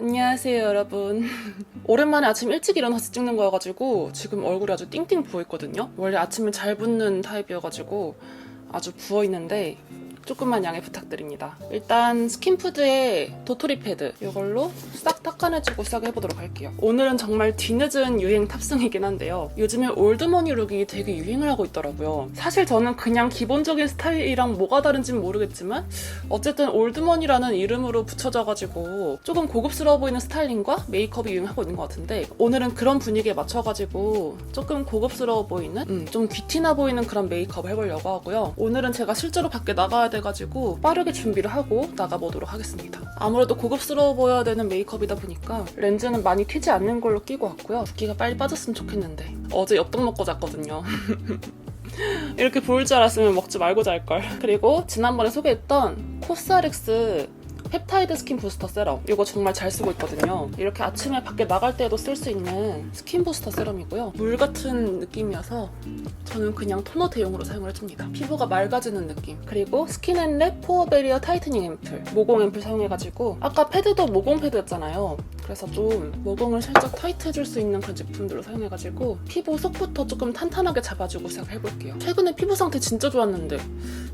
안녕하세요 여러분. 오랜만에 아침 일찍 일어나서 찍는 거여가지고 지금 얼굴이 아주 띵띵 부어있거든요. 원래 아침에 잘 붓는 타입이어가지고 아주 부어있는데 조금만 양해 부탁드립니다. 일단 스킨푸드의 도토리 패드 이걸로 싹 닦아내주고 시작해보도록 할게요. 오늘은 정말 뒤늦은 유행 탑승이긴 한데요. 요즘에 올드머니 룩이 되게 유행을 하고 있더라고요. 사실 저는 그냥 기본적인 스타일이랑 뭐가 다른지는 모르겠지만 어쨌든 올드머니라는 이름으로 붙여져가지고 조금 고급스러워 보이는 스타일링과 메이크업이 유행하고 있는 것 같은데 오늘은 그런 분위기에 맞춰가지고 조금 고급스러워 보이는 좀 귀티나 보이는 그런 메이크업 해보려고 하고요. 오늘은 제가 실제로 밖에 나가야 돼가지고 빠르게 준비를 하고 나가보도록 하겠습니다. 아무래도 고급스러워 보여야 되는 메이크업이다 보니까 렌즈는 많이 튀지 않는 걸로 끼고 왔고요. 붓기가 빨리 빠졌으면 좋겠는데 어제 엽떡 먹고 잤거든요. 이렇게 보일 줄 알았으면 먹지 말고 잘걸. 그리고 지난번에 소개했던 코스알엑스 펩타이드 스킨 부스터 세럼, 이거 정말 잘 쓰고 있거든요. 이렇게 아침에 밖에 나갈 때에도 쓸 수 있는 스킨 부스터 세럼이고요. 물 같은 느낌이어서 저는 그냥 토너 대용으로 사용을 해줍니다. 피부가 맑아지는 느낌. 그리고 스킨앤랩 포어 베리어 타이트닝 앰플, 모공 앰플 사용해가지고 아까 패드도 모공 패드였잖아요. 그래서 좀 모공을 살짝 타이트해줄 수 있는 그런 제품들로 사용해가지고 피부 속부터 조금 탄탄하게 잡아주고 시작해볼게요. 최근에 피부 상태 진짜 좋았는데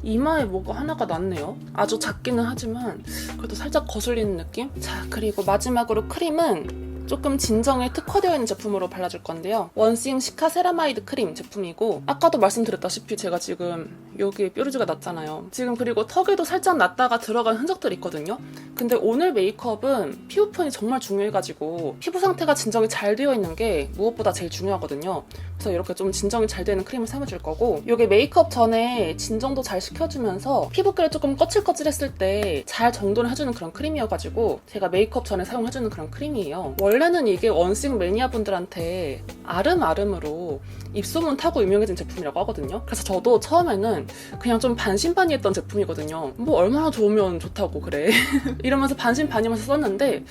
이마에 뭐가 하나가 났네요. 아주 작기는 하지만 그래도 살짝 거슬리는 느낌? 자, 그리고 마지막으로 크림은 조금 진정에 특화되어 있는 제품으로 발라줄 건데요. 원싱 시카 세라마이드 크림 제품이고 아까도 말씀드렸다시피 제가 지금 여기에 뾰루지가 났잖아요. 지금 그리고 턱에도 살짝 났다가 들어간 흔적들이 있거든요. 근데 오늘 메이크업은 피부 표현이 정말 중요해가지고 피부 상태가 진정이 잘 되어 있는 게 무엇보다 제일 중요하거든요. 그래서 이렇게 좀 진정이 잘 되는 크림을 사용해줄 거고 이게 메이크업 전에 진정도 잘 시켜주면서 피부결이 조금 거칠거칠했을 때 잘 정돈을 해주는 그런 크림이어가지고 제가 메이크업 전에 사용해주는 그런 크림이에요. 원래는 이게 원싱 매니아 분들한테 아름아름으로 입소문 타고 유명해진 제품이라고 하거든요. 그래서 저도 처음에는 그냥 좀 반신반의했던 제품이거든요. 뭐 얼마나 좋으면 좋다고 그래 이러면서 반신반의하면서 썼는데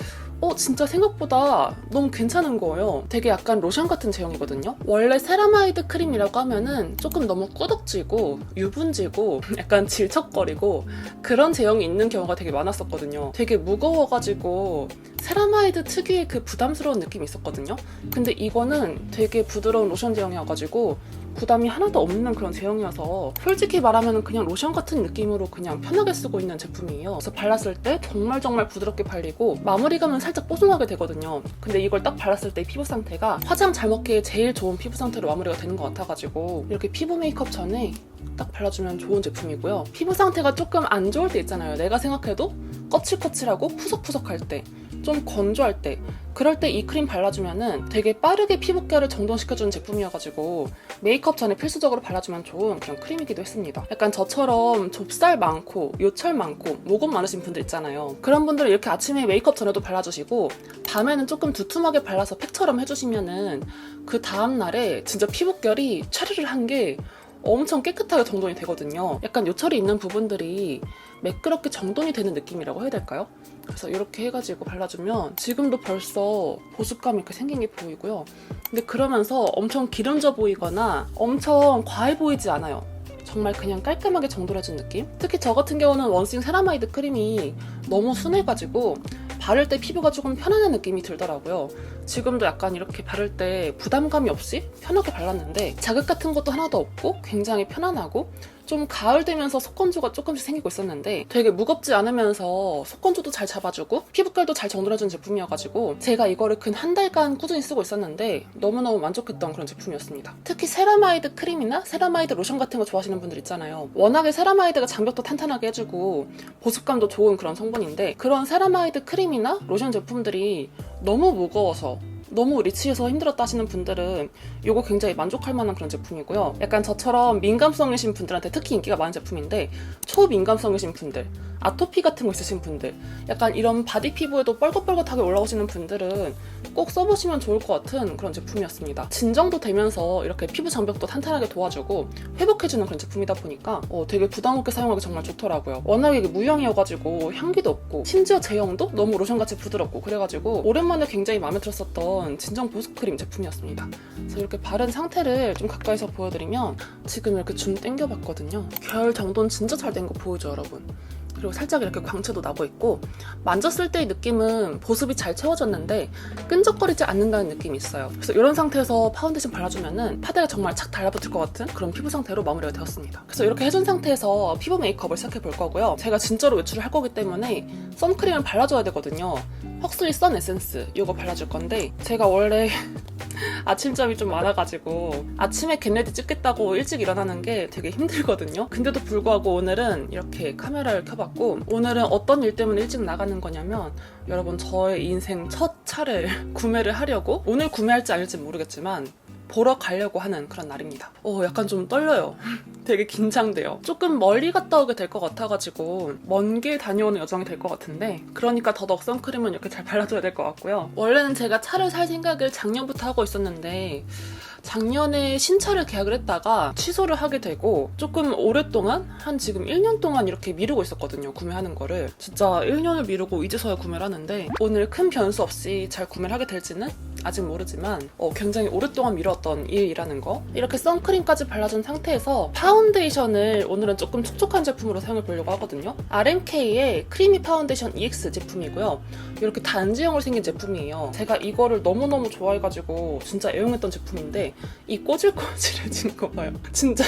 진짜 생각보다 너무 괜찮은 거예요. 되게 약간 로션 같은 제형이거든요. 원래 세라마이드 크림이라고 하면은 조금 너무 꾸덕지고 유분지고 약간 질척거리고 그런 제형이 있는 경우가 되게 많았었거든요. 되게 무거워가지고 세라마이드 특유의 그 부담스러운 느낌이 있었거든요. 근데 이거는 되게 부드러운 로션 제형이어가지고 부담이 하나도 없는 그런 제형이어서 솔직히 말하면 그냥 로션 같은 느낌으로 그냥 편하게 쓰고 있는 제품이에요. 그래서 발랐을 때 정말 부드럽게 발리고 마무리감은 살짝 뽀송하게 되거든요. 근데 이걸 딱 발랐을 때 피부 상태가 화장 잘 먹기에 제일 좋은 피부 상태로 마무리가 되는 것 같아가지고 이렇게 피부 메이크업 전에 딱 발라주면 좋은 제품이고요. 피부 상태가 조금 안 좋을 때 있잖아요. 내가 생각해도 거칠거칠하고 푸석푸석할 때, 좀 건조할 때, 그럴 때 이 크림 발라주면은 되게 빠르게 피부결을 정돈시켜주는 제품이어가지고 메이크업 전에 필수적으로 발라주면 좋은 그런 크림이기도 했습니다. 약간 저처럼 좁쌀 많고 요철 많고 모공 많으신 분들 있잖아요. 그런 분들은 이렇게 아침에 메이크업 전에도 발라주시고 밤에는 조금 두툼하게 발라서 팩처럼 해주시면은 그 다음날에 진짜 피부결이 차르르 한 게 엄청 깨끗하게 정돈이 되거든요. 약간 요철이 있는 부분들이 매끄럽게 정돈이 되는 느낌이라고 해야 될까요? 그래서 이렇게 해가지고 발라주면 지금도 벌써 보습감이 이렇게 생긴 게 보이고요. 근데 그러면서 엄청 기름져 보이거나 엄청 과해 보이지 않아요. 정말 그냥 깔끔하게 정돈해준 느낌? 특히 저 같은 경우는 원싱 세라마이드 크림이 너무 순해가지고 바를 때 피부가 조금 편안한 느낌이 들더라고요. 지금도 약간 이렇게 바를 때 부담감이 없이 편하게 발랐는데 자극 같은 것도 하나도 없고 굉장히 편안하고 좀 가을 되면서 속건조가 조금씩 생기고 있었는데 되게 무겁지 않으면서 속건조도 잘 잡아주고 피부결도 잘 정돈해주는 제품이어가지고 제가 이거를 근 한 달간 꾸준히 쓰고 있었는데 너무너무 만족했던 그런 제품이었습니다. 특히 세라마이드 크림이나 세라마이드 로션 같은 거 좋아하시는 분들 있잖아요. 워낙에 세라마이드가 장벽도 탄탄하게 해주고 보습감도 좋은 그런 성분인데 그런 세라마이드 크림이나 로션 제품들이 너무 무거워서 너무 리치해서 힘들었다 하시는 분들은 이거 굉장히 만족할 만한 그런 제품이고요. 약간 저처럼 민감성이신 분들한테 특히 인기가 많은 제품인데 초민감성이신 분들, 아토피 같은 거 있으신 분들, 약간 이런 바디 피부에도 뻘긋뻘긋하게 올라오시는 분들은 꼭 써보시면 좋을 것 같은 그런 제품이었습니다. 진정도 되면서 이렇게 피부 장벽도 탄탄하게 도와주고 회복해주는 그런 제품이다 보니까 되게 부담 없게 사용하기 정말 좋더라고요. 워낙에 이게 무향이어가지고 향기도 없고 심지어 제형도 너무 로션같이 부드럽고 그래가지고 오랜만에 굉장히 마음에 들었었던 진정 보습크림 제품이었습니다. 그래서 이렇게 바른 상태를 좀 가까이서 보여드리면 지금 이렇게 줌 당겨봤거든요. 결 정돈 진짜 잘 된 거 보이죠 여러분? 그리고 살짝 이렇게 광채도 나고 있고 만졌을 때의 느낌은 보습이 잘 채워졌는데 끈적거리지 않는다는 느낌이 있어요. 그래서 이런 상태에서 파운데이션 발라주면은 파데가 정말 착 달라붙을 것 같은 그런 피부 상태로 마무리가 되었습니다. 그래서 이렇게 해준 상태에서 피부 메이크업을 시작해 볼 거고요. 제가 진짜로 외출을 할 거기 때문에 선크림을 발라줘야 되거든요. 헉슬리 선 에센스 이거 발라줄 건데 제가 원래 아침잠이 좀 많아가지고 아침에 겟레디 찍겠다고 일찍 일어나는 게 되게 힘들거든요. 근데도 불구하고 오늘은 이렇게 카메라를 켜봤고 오늘은 어떤 일 때문에 일찍 나가는 거냐면 여러분 저의 인생 첫 차를 구매를 하려고 오늘 구매할지 아닐지 모르겠지만 보러 가려고 하는 그런 날입니다. 약간 좀 떨려요. 되게 긴장돼요. 조금 멀리 갔다 오게 될 것 같아가지고 먼 길 다녀오는 여정이 될 것 같은데 그러니까 더더욱 선크림은 이렇게 잘 발라줘야 될 것 같고요. 원래는 제가 차를 살 생각을 작년부터 하고 있었는데 작년에 신차를 계약을 했다가 취소를 하게 되고 조금 오랫동안 한 지금 1년 동안 이렇게 미루고 있었거든요. 구매하는 거를. 진짜 1년을 미루고 이제서야 구매를 하는데 오늘 큰 변수 없이 잘 구매를 하게 될지는 아직 모르지만 굉장히 오랫동안 미뤘던 일이라는 거. 이렇게 선크림까지 발라준 상태에서 파운데이션을 오늘은 조금 촉촉한 제품으로 사용해 보려고 하거든요. RMK의 크리미 파운데이션 EX 제품이고요. 이렇게 단지형으로 생긴 제품이에요. 제가 이거를 너무너무 좋아해가지고 진짜 애용했던 제품인데 이 꼬질꼬질해진 거 봐요. 진짜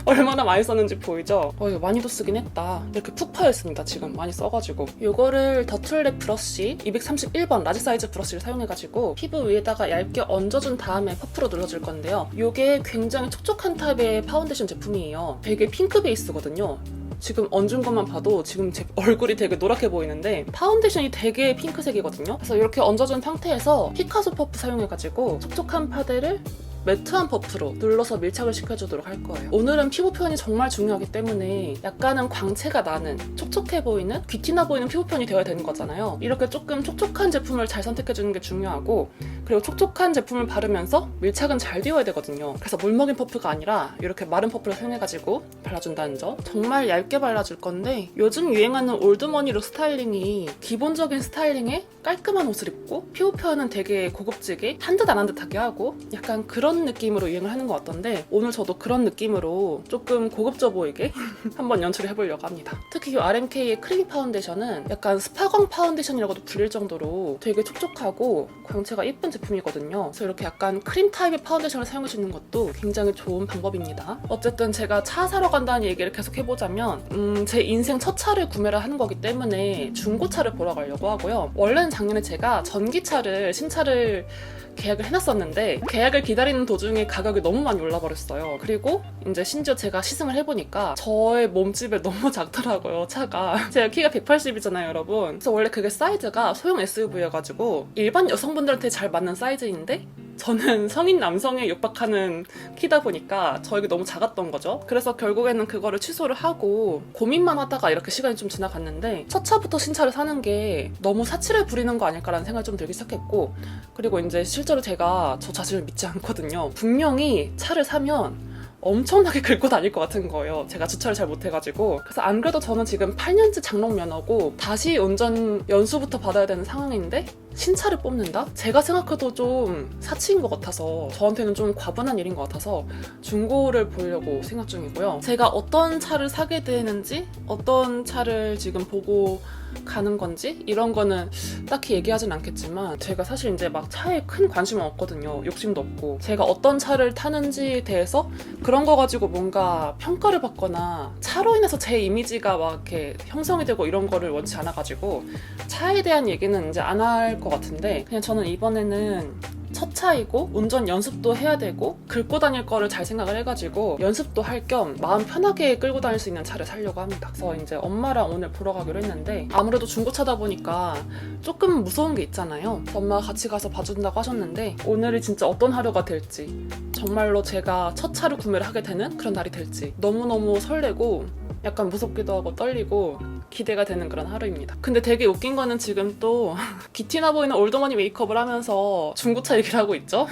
얼마나 많이 썼는지 보이죠? 이거 많이도 쓰긴 했다. 이렇게 푹 파여있습니다. 지금 많이 써가지고. 이거를 더툴랩 브러쉬 231번 라지 사이즈 브러쉬를 사용해가지고 피부 위에다가 얇게 얹어준 다음에 퍼프로 눌러줄 건데요. 이게 굉장히 촉촉한 타입의 파운데이션 제품이에요. 되게 핑크 베이스거든요. 지금 얹은 것만 봐도 지금 제 얼굴이 되게 노랗게 보이는데 파운데이션이 되게 핑크색이거든요. 그래서 이렇게 얹어준 상태에서 피카소 퍼프 사용해가지고 촉촉한 파데를 매트한 퍼프로 눌러서 밀착을 시켜주도록 할 거예요. 오늘은 피부 표현이 정말 중요하기 때문에 약간은 광채가 나는 촉촉해 보이는 귀티나 보이는 피부 표현이 되어야 되는 거잖아요. 이렇게 조금 촉촉한 제품을 잘 선택해주는 게 중요하고 그리고 촉촉한 제품을 바르면서 밀착은 잘 되어야 되거든요. 그래서 물먹인 퍼프가 아니라 이렇게 마른 퍼프를 사용해가지고 발라준다는 점. 정말 얇게 발라줄 건데 요즘 유행하는 올드머니 룩 스타일링이 기본적인 스타일링에 깔끔한 옷을 입고 피부 표현은 되게 고급지게 한 듯 안 한 듯하게 하고 약간 그런 느낌으로 유행을 하는 것 같던데 오늘 저도 그런 느낌으로 조금 고급져 보이게 한번 연출을 해보려고 합니다. 특히 이 RMK의 크리미 파운데이션은 약간 스파광 파운데이션이라고도 불릴 정도로 되게 촉촉하고 광채가 예쁜 제품이거든요. 그래서 이렇게 약간 크림 타입의 파운데이션을 사용할 수 있는 것도 굉장히 좋은 방법입니다. 어쨌든 제가 차 사러 간다는 얘기를 계속 해보자면 제 인생 첫 차를 구매를 하는 거기 때문에 중고차를 보러 가려고 하고요. 원래는 작년에 제가 전기차를 신차를 계약을 해놨었는데 계약을 기다리는 도중에 가격이 너무 많이 올라버렸어요. 그리고 이제 심지어 제가 시승을 해보니까 저의 몸집에 너무 작더라고요. 차가 제가 키가 180이잖아요 여러분. 그래서 원래 그게 사이즈가 소형 SUV여가지고 일반 여성분들한테 잘 맞는 사이즈인데 저는 성인 남성에 육박하는 키다 보니까 저에게 너무 작았던 거죠. 그래서 결국에는 그거를 취소를 하고 고민만 하다가 이렇게 시간이 좀 지나갔는데 첫 차부터 신차를 사는 게 너무 사치를 부리는 거 아닐까라는 생각이 좀 들기 시작했고 그리고 이제 실제로 제가 저 자신을 믿지 않거든요. 분명히 차를 사면 엄청나게 긁고 다닐 것 같은 거예요. 제가 주차를 잘 못해가지고. 그래서 안 그래도 저는 지금 8년째 장롱 면허고 다시 운전 연수부터 받아야 되는 상황인데 신차를 뽑는다? 제가 생각해도 좀 사치인 것 같아서 저한테는 좀 과분한 일인 것 같아서 중고를 보려고 생각 중이고요. 제가 어떤 차를 사게 되는지 어떤 차를 지금 보고 가는 건지 이런 거는 딱히 얘기하진 않겠지만 제가 사실 이제 막 차에 큰 관심은 없거든요. 욕심도 없고 제가 어떤 차를 타는지에 대해서 그런 거 가지고 뭔가 평가를 받거나 차로 인해서 제 이미지가 막 이렇게 형성이 되고 이런 거를 원치 않아가지고 차에 대한 얘기는 이제 안 할 것 같은데 그냥 저는 이번에는 첫 차이고 운전 연습도 해야 되고 긁고 다닐 거를 잘 생각을 해가지고 연습도 할 겸 마음 편하게 끌고 다닐 수 있는 차를 사려고 합니다. 그래서 이제 엄마랑 오늘 보러 가기로 했는데 아무래도 중고차다 보니까 조금 무서운 게 있잖아요. 엄마가 같이 가서 봐준다고 하셨는데 오늘이 진짜 어떤 하루가 될지 정말로 제가 첫 차를 구매를 하게 되는 그런 날이 될지 너무너무 설레고 약간 무섭기도 하고 떨리고 기대가 되는 그런 하루입니다. 근데 되게 웃긴 거는 지금 또 귀티나 보이는 올드머니 메이크업을 하면서 중고차 얘기를 하고 있죠?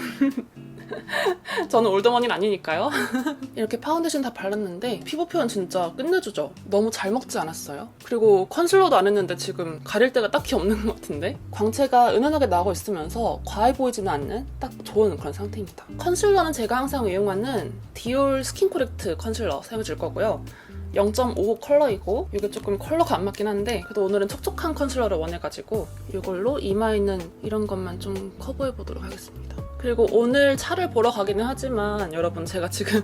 저는 올드머니는 아니니까요. 이렇게 파운데이션 다 발랐는데 피부 표현 진짜 끝내주죠? 너무 잘 먹지 않았어요? 그리고 컨실러도 안 했는데 지금 가릴 데가 딱히 없는 것 같은데? 광채가 은은하게 나고 있으면서 과해 보이지는 않는 딱 좋은 그런 상태입니다. 컨실러는 제가 항상 이용하는 디올 스킨 코렉트 컨실러 사용해줄 거고요. 0.5 컬러이고 이게 조금 컬러가 안 맞긴 한데 그래도 오늘은 촉촉한 컨실러를 원해가지고 이걸로 이마에 있는 이런 것만 좀 커버해보도록 하겠습니다. 그리고 오늘 차를 보러 가기는 하지만 여러분 제가 지금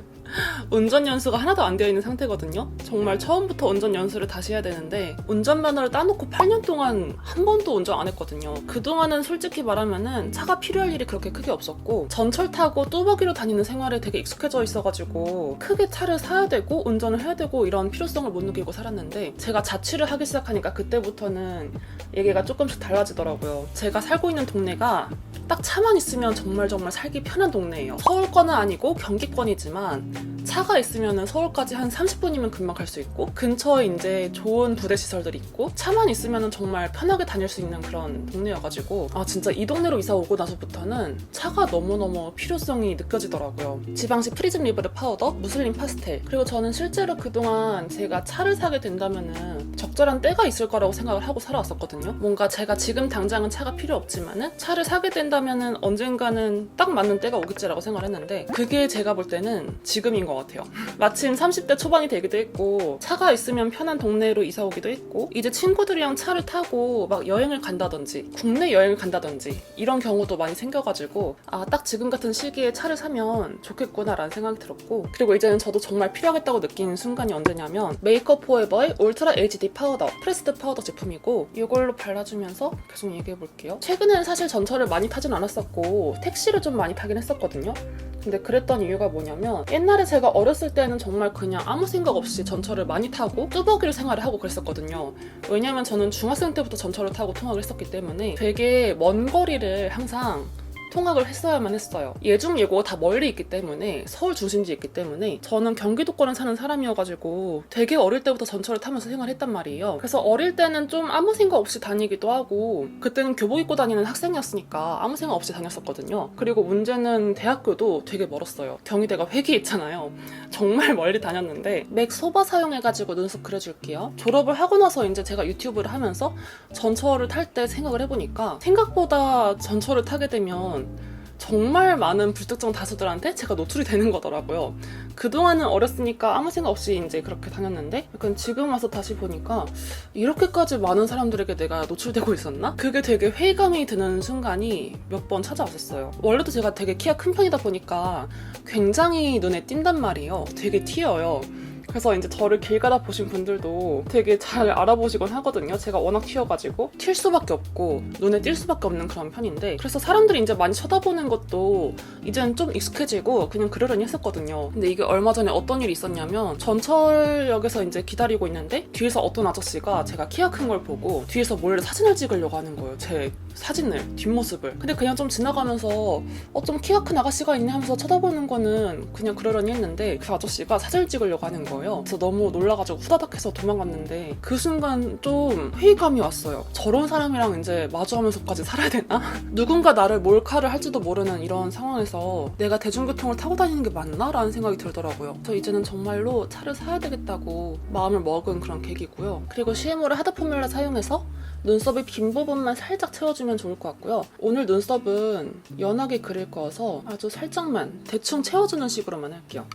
운전 연수가 하나도 안 되어 있는 상태거든요. 정말 처음부터 운전 연수를 다시 해야 되는데 운전면허를 따놓고 8년 동안 한 번도 운전 안 했거든요. 그동안은 솔직히 말하면은 차가 필요할 일이 그렇게 크게 없었고 전철 타고 뚜벅이로 다니는 생활에 되게 익숙해져 있어가지고 크게 차를 사야 되고 운전을 해야 되고 이런 필요성을 못 느끼고 살았는데 제가 자취를 하기 시작하니까 그때부터는 얘기가 조금씩 달라지더라고요. 제가 살고 있는 동네가 딱 차만 있으면 정말 살기 편한 동네예요. 서울권은 아니고 경기권이지만 차가 있으면 서울까지 한 30분이면 금방 갈 수 있고 근처에 이제 좋은 부대 시설들이 있고 차만 있으면 정말 편하게 다닐 수 있는 그런 동네여가지고 진짜 이 동네로 이사 오고 나서부터는 차가 너무너무 필요성이 느껴지더라고요. 지방시 프리즘 리브르 파우더, 무슬림 파스텔 그리고 저는 실제로 그동안 제가 차를 사게 된다면은 적절한 때가 있을 거라고 생각을 하고 살아왔었거든요. 뭔가 제가 지금 당장은 차가 필요 없지만은 차를 사게 된다면은 언젠가는 딱 맞는 때가 오겠지라고 생각을 했는데 그게 제가 볼 때는 지금인 것 같아요. 마침 30대 초반이 되기도 했고 차가 있으면 편한 동네로 이사 오기도 했고 이제 친구들이랑 차를 타고 막 여행을 간다든지 국내 여행을 간다든지 이런 경우도 많이 생겨가지고 딱 지금 같은 시기에 차를 사면 좋겠구나라는 생각이 들었고 그리고 이제는 저도 정말 필요하겠다고 느낀 순간이 언제냐면 메이크업 포에버의 울트라 HD 파우더 프레스드 파우더 제품이고 이걸로 발라주면서 계속 얘기해볼게요. 최근에는 사실 전철을 많이 타진 않았었고 택시를 좀 많이 타긴 했었거든요. 근데 그랬던 이유가 뭐냐면 옛날에 제가 어렸을 때는 정말 그냥 아무 생각 없이 전철을 많이 타고 뚜벅이로 생활을 하고 그랬었거든요. 왜냐면 저는 중학생 때부터 전철을 타고 통학을 했었기 때문에 되게 먼 거리를 항상 통학을 했어야만 했어요. 예중 예고 다 멀리 있기 때문에 서울 중심지에 있기 때문에 저는 경기도권에 사는 사람이어가지고 되게 어릴 때부터 전철을 타면서 생활했단 말이에요. 그래서 어릴 때는 좀 아무 생각 없이 다니기도 하고 그때는 교복 입고 다니는 학생이었으니까 아무 생각 없이 다녔었거든요. 그리고 문제는 대학교도 되게 멀었어요. 경희대가 회기 있잖아요. 정말 멀리 다녔는데 맥 소바 사용해가지고 눈썹 그려줄게요. 졸업을 하고 나서 이제 제가 유튜브를 하면서 전철을 탈 때 생각을 해보니까 생각보다 전철을 타게 되면 정말 많은 불특정 다수들한테 제가 노출이 되는 거더라고요. 그동안은 어렸으니까 아무 생각 없이 이제 그렇게 다녔는데 약간 지금 와서 다시 보니까 이렇게까지 많은 사람들에게 내가 노출되고 있었나? 그게 되게 회의감이 드는 순간이 몇 번 찾아왔었어요. 원래도 제가 되게 키가 큰 편이다 보니까 굉장히 눈에 띈단 말이에요. 되게 튀어요. 그래서 이제 저를 길 가다 보신 분들도 되게 잘 알아보시곤 하거든요. 제가 워낙 튀어가지고 튈 수밖에 없고 눈에 띌 수밖에 없는 그런 편인데 그래서 사람들이 이제 많이 쳐다보는 것도 이제는 좀 익숙해지고 그냥 그러려니 했었거든요. 근데 이게 얼마 전에 어떤 일이 있었냐면 전철역에서 이제 기다리고 있는데 뒤에서 어떤 아저씨가 제가 키가 큰 걸 보고 뒤에서 몰래 사진을 찍으려고 하는 거예요. 제 사진을, 뒷모습을. 근데 그냥 좀 지나가면서 좀 키가 큰 아가씨가 있네 하면서 쳐다보는 거는 그냥 그러려니 했는데 그 아저씨가 사진을 찍으려고 하는 거예요. 그래서 너무 놀라가지고 후다닥 해서 도망갔는데 그 순간 좀 회의감이 왔어요. 저런 사람이랑 이제 마주하면서까지 살아야 되나? 누군가 나를 몰카를 할지도 모르는 이런 상황에서 내가 대중교통을 타고 다니는 게 맞나? 라는 생각이 들더라고요. 그래서 이제는 정말로 차를 사야 되겠다고 마음을 먹은 그런 계기고요. 그리고 CMO를 하드 포뮬라 사용해서 눈썹의 빈 부분만 살짝 채워주면 좋을 것 같고요. 오늘 눈썹은 연하게 그릴 거여서 아주 살짝만 대충 채워주는 식으로만 할게요.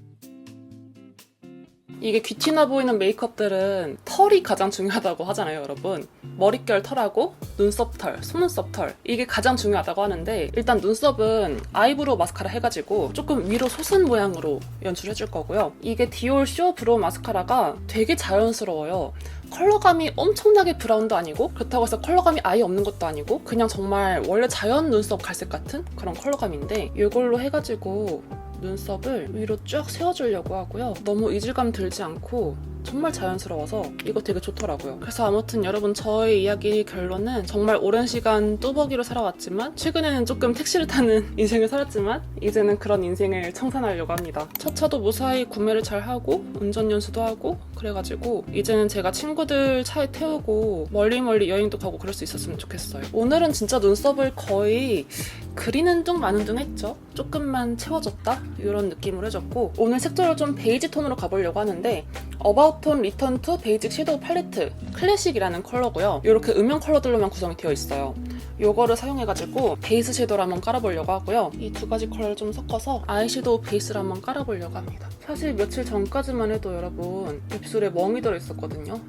이게 귀티나 보이는 메이크업들은 털이 가장 중요하다고 하잖아요, 여러분. 머릿결 털하고 눈썹 털, 속눈썹 털 이게 가장 중요하다고 하는데 일단 눈썹은 아이브로우 마스카라 해가지고 조금 위로 솟은 모양으로 연출해줄 거고요. 이게 디올 쇼 브로우 마스카라가 되게 자연스러워요. 컬러감이 엄청나게 브라운도 아니고 그렇다고 해서 컬러감이 아예 없는 것도 아니고 그냥 정말 원래 자연 눈썹 갈색 같은 그런 컬러감인데 이걸로 해가지고 눈썹을 위로 쭉 세워주려고 하고요. 너무 이질감 들지 않고 정말 자연스러워서 이거 되게 좋더라고요. 그래서 아무튼 여러분 저의 이야기 결론은 정말 오랜 시간 뚜벅이로 살아왔지만 최근에는 조금 택시를 타는 인생을 살았지만 이제는 그런 인생을 청산하려고 합니다. 첫 차도 무사히 구매를 잘 하고 운전 연수도 하고 그래가지고 이제는 제가 친구들 차에 태우고 멀리 여행도 가고 그럴 수 있었으면 좋겠어요. 오늘은 진짜 눈썹을 거의 그리는 둥 마는 둥 했죠. 조금만 채워줬다 이런 느낌으로 해줬고 오늘 색조를 좀 베이지 톤으로 가보려고 하는데 어바웃 톤 리턴 투 베이직 섀도우 팔레트 클래식이라는 컬러고요. 이렇게 음영 컬러들로만 구성이 되어 있어요. 요거를 사용해가지고 베이스 섀도우를 한번 깔아보려고 하고요. 이 두 가지 컬러를 좀 섞어서 아이섀도우 베이스를 한번 깔아보려고 합니다. 사실 며칠 전까지만 해도 여러분 입술에 멍이 들어있었거든요.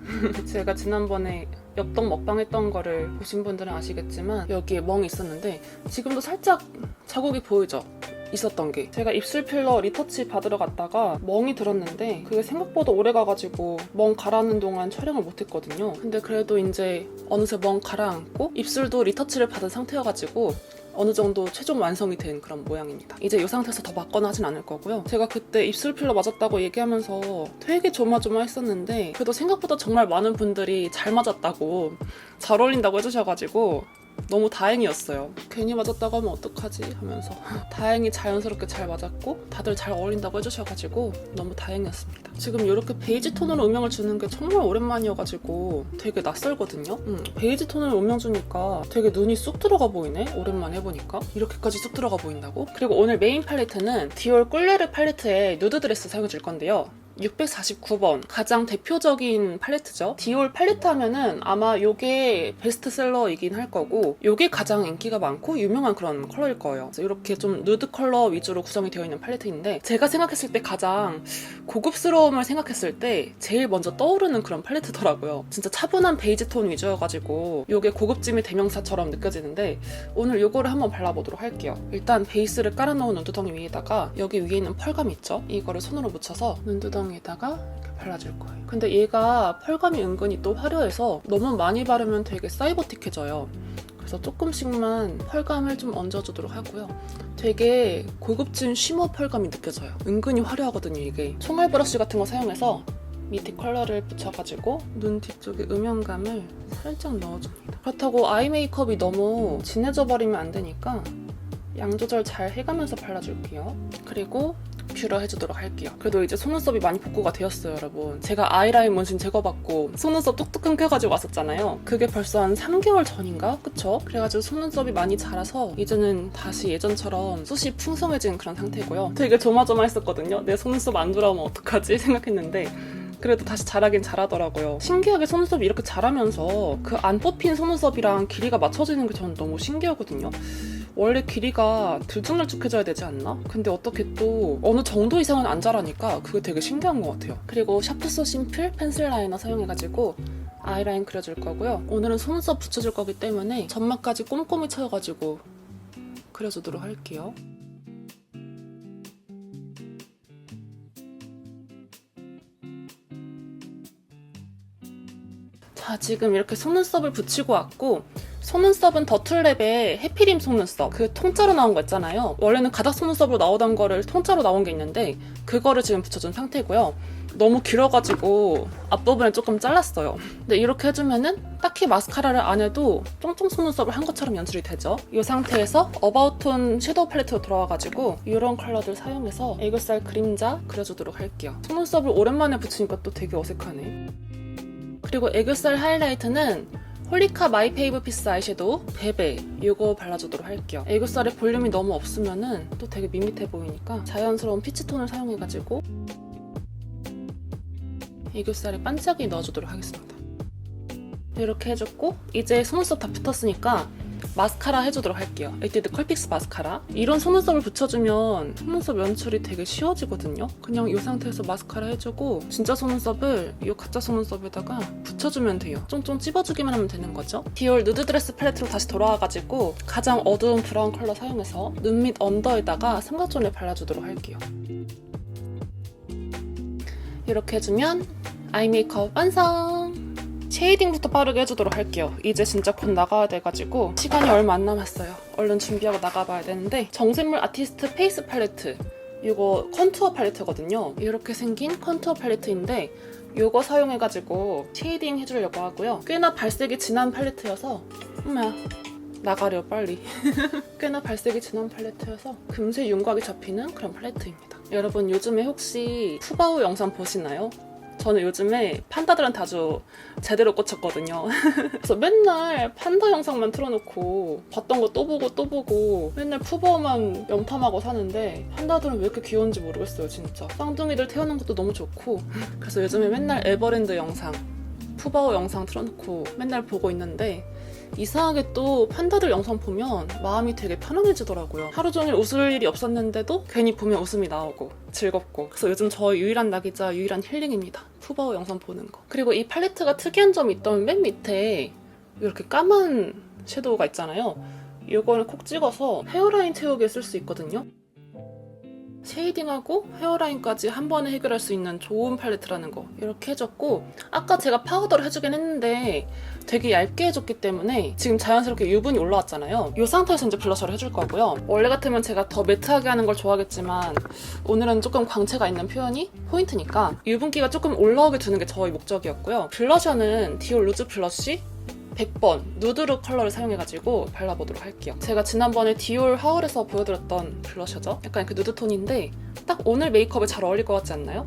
제가 지난번에 엽떡 먹방 했던 거를 보신 분들은 아시겠지만 여기에 멍이 있었는데 지금도 살짝 자국이 보이죠? 있었던 게 제가 입술 필러 리터치 받으러 갔다가 멍이 들었는데 그게 생각보다 오래 가가지고 멍 가라앉는 동안 촬영을 못했거든요. 근데 그래도 이제 어느새 멍 가라앉고 입술도 리터치를 받은 상태여가지고 어느 정도 최종 완성이 된 그런 모양입니다. 이제 이 상태에서 더 맞거나 하진 않을 거고요. 제가 그때 입술 필러 맞았다고 얘기하면서 되게 조마조마했었는데 그래도 생각보다 정말 많은 분들이 잘 맞았다고 잘 어울린다고 해주셔가지고 너무 다행이었어요. 괜히 맞았다고 하면 어떡하지 하면서 다행히 자연스럽게 잘 맞았고 다들 잘 어울린다고 해주셔가지고 너무 다행이었습니다. 지금 이렇게 베이지 톤으로 음영을 주는 게 정말 오랜만이어가지고 되게 낯설거든요. 베이지 톤으로 음영 주니까 되게 눈이 쑥 들어가 보이네. 오랜만에 해보니까 이렇게까지 쑥 들어가 보인다고? 그리고 오늘 메인 팔레트는 디올 꿀레르 팔레트의 누드 드레스 사용해줄 건데요. 649번 가장 대표적인 팔레트죠. 디올 팔레트 하면은 아마 요게 베스트셀러이긴 할 거고 요게 가장 인기가 많고 유명한 그런 컬러일 거예요. 그래서 이렇게 좀 누드 컬러 위주로 구성이 되어 있는 팔레트인데 제가 생각했을 때 가장 고급스러움을 생각했을 때 제일 먼저 떠오르는 그런 팔레트더라고요. 진짜 차분한 베이지 톤 위주여가지고 요게 고급짐의 대명사처럼 느껴지는데 오늘 요거를 한번 발라보도록 할게요. 일단 베이스를 깔아놓은 눈두덩이 위에다가 여기 위에 있는 펄감 있죠? 이거를 손으로 묻혀서 눈두덩이 에다가 이렇게 발라줄 거예요. 근데 얘가 펄감이 은근히 또 화려해서 너무 많이 바르면 되게 사이버틱해져요. 그래서 조금씩만 펄감을 좀 얹어주도록 하고요. 되게 고급진 쉬머 펄감이 느껴져요. 은근히 화려하거든요, 이게. 총알 브러쉬 같은 거 사용해서 밑에 컬러를 붙여가지고 눈 뒤쪽에 음영감을 살짝 넣어줍니다. 그렇다고 아이 메이크업이 너무 진해져 버리면 안 되니까 양 조절 잘 해가면서 발라줄게요. 그리고 뷰러 해주도록 할게요. 그래도 이제 속눈썹이 많이 복구가 되었어요, 여러분. 제가 아이라인 문신 제거받고 속눈썹 뚝뚝 끊겨가지고 왔었잖아요. 그게 벌써 한 3개월 전인가? 그쵸? 그래가지고 속눈썹이 많이 자라서 이제는 다시 예전처럼 숱이 풍성해진 그런 상태고요. 되게 조마조마했었거든요. 내 속눈썹 안 돌아오면 어떡하지? 생각했는데 그래도 다시 자라긴 자라더라고요. 신기하게 속눈썹이 이렇게 자라면서 그 안 뽑힌 속눈썹이랑 길이가 맞춰지는 게 저는 너무 신기하거든요. 원래 길이가 들쭉날쭉해져야 되지 않나? 근데 어떻게 또 어느 정도 이상은 안 자라니까 그게 되게 신기한 것 같아요. 그리고 샤프소 심플 펜슬 라이너 사용해가지고 아이라인 그려줄 거고요. 오늘은 속눈썹 붙여줄 거기 때문에 점막까지 꼼꼼히 쳐가지고 그려주도록 할게요. 자, 지금 이렇게 속눈썹을 붙이고 왔고 속눈썹은 더툴랩의 해피림 속눈썹 그 통짜로 나온 거 있잖아요. 원래는 가닥 속눈썹으로 나오던 거를 통짜로 나온 게 있는데 그거를 지금 붙여준 상태고요. 너무 길어가지고 앞부분을 조금 잘랐어요. 근데 이렇게 해주면은 딱히 마스카라를 안 해도 쫑쫑 속눈썹을 한 것처럼 연출이 되죠. 이 상태에서 어바웃톤 섀도우 팔레트로 들어와가지고 이런 컬러들 사용해서 애교살 그림자 그려주도록 할게요. 속눈썹을 오랜만에 붙이니까 또 되게 어색하네. 그리고 애교살 하이라이트는 홀리카 마이 페이브 피스 아이섀도우 베베 이거 발라주도록 할게요. 애교살에 볼륨이 너무 없으면은 또 되게 밋밋해 보이니까 자연스러운 피치톤을 사용해가지고 애교살에 반짝이 넣어주도록 하겠습니다. 이렇게 해줬고 이제 속눈썹 다 붙었으니까 마스카라 해주도록 할게요. 에뛰드 컬픽스 마스카라. 이런 속눈썹을 붙여주면 속눈썹 연출이 되게 쉬워지거든요. 그냥 이 상태에서 마스카라 해주고 진짜 속눈썹을 이 가짜 속눈썹에다가 붙여주면 돼요. 쫑쫑 찝어주기만 하면 되는 거죠. 디올 누드 드레스 팔레트로 다시 돌아와가지고 가장 어두운 브라운 컬러 사용해서 눈 밑 언더에다가 삼각존을 발라주도록 할게요. 이렇게 해주면 아이 메이크업 완성! 쉐이딩부터 빠르게 해주도록 할게요. 이제 진짜 곧 나가야 돼가지고 시간이 얼마 안 남았어요. 얼른 준비하고 나가봐야 되는데 정샘물 아티스트 페이스 팔레트 이거 컨투어 팔레트거든요. 이렇게 생긴 컨투어 팔레트인데 이거 사용해가지고 쉐이딩 해주려고 하고요. 꽤나 발색이 진한 팔레트여서 엄마야 나가려 빨리. 꽤나 발색이 진한 팔레트여서 금세 윤곽이 잡히는 그런 팔레트입니다. 여러분 요즘에 혹시 푸바오 영상 보시나요? 저는 요즘에 판다들한테 아주 제대로 꽂혔거든요. 그래서 맨날 판다 영상만 틀어놓고 봤던 거 또 보고 또 보고 맨날 푸바오만 염탐하고 사는데 판다들은 왜 이렇게 귀여운지 모르겠어요, 진짜. 쌍둥이들 태어난 것도 너무 좋고 그래서 요즘에 맨날 에버랜드 영상, 푸바오 영상 틀어놓고 맨날 보고 있는데 이상하게 또 판다들 영상 보면 마음이 되게 편안해지더라고요. 하루 종일 웃을 일이 없었는데도 괜히 보면 웃음이 나오고 즐겁고. 그래서 요즘 저의 유일한 낙이자 유일한 힐링입니다. 푸바오 영상 보는 거. 그리고 이 팔레트가 특이한 점이 있다면 맨 밑에 이렇게 까만 섀도우가 있잖아요. 이거를 콕 찍어서 헤어라인 채우기에 쓸 수 있거든요. 쉐이딩하고 헤어라인까지 한 번에 해결할 수 있는 좋은 팔레트라는 거 이렇게 해줬고, 아까 제가 파우더를 해주긴 했는데 되게 얇게 해줬기 때문에 지금 자연스럽게 유분이 올라왔잖아요. 이 상태에서 이제 블러셔를 해줄 거고요. 원래 같으면 제가 더 매트하게 하는 걸 좋아하겠지만 오늘은 조금 광채가 있는 표현이 포인트니까 유분기가 조금 올라오게 두는 게 저의 목적이었고요. 블러셔는 디올 루즈 블러쉬 100번 누드룩 컬러를 사용해가지고 발라보도록 할게요. 제가 지난번에 디올 하울에서 보여드렸던 블러셔죠. 약간 그 누드톤인데 딱 오늘 메이크업에 잘 어울릴 것 같지 않나요?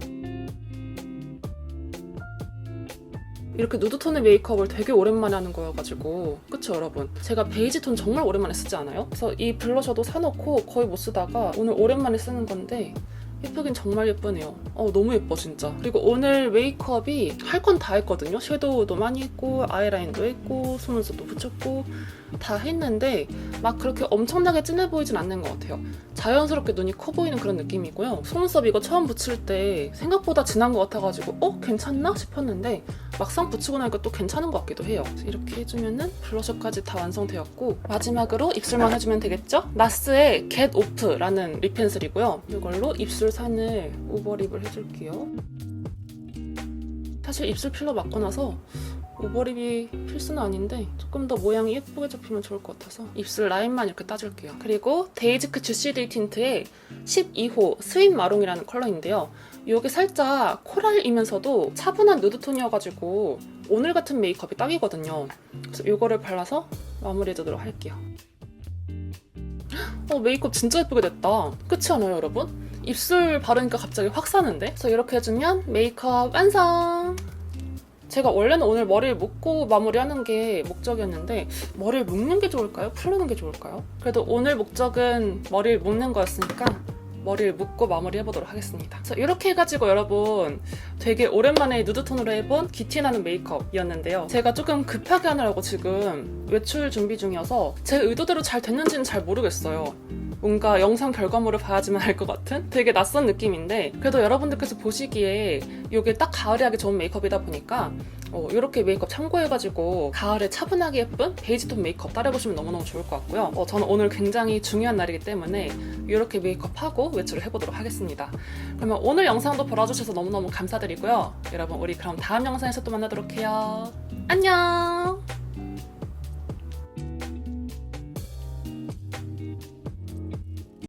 이렇게 누드톤의 메이크업을 되게 오랜만에 하는 거여가지고, 그쵸 여러분? 제가 베이지 톤 정말 오랜만에 쓰지 않아요? 그래서 이 블러셔도 사놓고 거의 못 쓰다가 오늘 오랜만에 쓰는 건데 예쁘긴 정말 예쁘네요. 너무 예뻐 진짜. 그리고 오늘 메이크업이 할 건 다 했거든요. 섀도우도 많이 했고 아이라인도 했고 속눈썹도 붙였고 다 했는데 막 그렇게 엄청나게 진해 보이진 않는 것 같아요. 자연스럽게 눈이 커 보이는 그런 느낌이고요. 속눈썹 이거 처음 붙일 때 생각보다 진한 것 같아가지고 괜찮나 싶었는데 막상 붙이고 나니까 또 괜찮은 것 같기도 해요. 이렇게 해주면은 블러셔까지 다 완성되었고, 마지막으로 입술만 해주면 되겠죠? 나스의 Get Off라는 립 펜슬이고요. 이걸로 입술 산을 오버립을 해줄게요. 사실 입술 필러 맞고 나서 오버립이 필수는 아닌데 조금 더 모양이 예쁘게 잡히면 좋을 것 같아서 입술 라인만 이렇게 따줄게요. 그리고 데이지크 주시데이 틴트의 12호 스윗 마롱이라는 컬러인데요. 이게 살짝 코랄이면서도 차분한 누드톤이어가지고 오늘 같은 메이크업이 딱이거든요. 그래서 이거를 발라서 마무리해주도록 할게요. 메이크업 진짜 예쁘게 됐다. 그렇지 않아요 여러분? 입술 바르니까 갑자기 확 사는데? 그래서 이렇게 해주면 메이크업 완성! 제가 원래는 오늘 머리를 묶고 마무리하는 게 목적이었는데 머리를 묶는 게 좋을까요? 풀르는 게 좋을까요? 그래도 오늘 목적은 머리를 묶는 거였으니까 머리를 묶고 마무리해보도록 하겠습니다. 그래서 이렇게 해가지고 여러분 되게 오랜만에 누드톤으로 해본 기티나는 메이크업이었는데요. 제가 조금 급하게 하느라고 지금 외출 준비 중이어서 제 의도대로 잘 됐는지는 잘 모르겠어요. 뭔가 영상 결과물을 봐야지만 알 것 같은 되게 낯선 느낌인데, 그래도 여러분들께서 보시기에 이게 딱 가을에 하기 좋은 메이크업이다 보니까 이렇게 메이크업 참고해가지고 가을에 차분하게 예쁜 베이지톤 메이크업 따라해보시면 너무너무 좋을 것 같고요. 저는 오늘 굉장히 중요한 날이기 때문에 이렇게 메이크업하고 외출을 해보도록 하겠습니다. 그러면 오늘 영상도 보러주셔서 너무너무 감사드리고요. 여러분 우리 그럼 다음 영상에서 또 만나도록 해요. 안녕!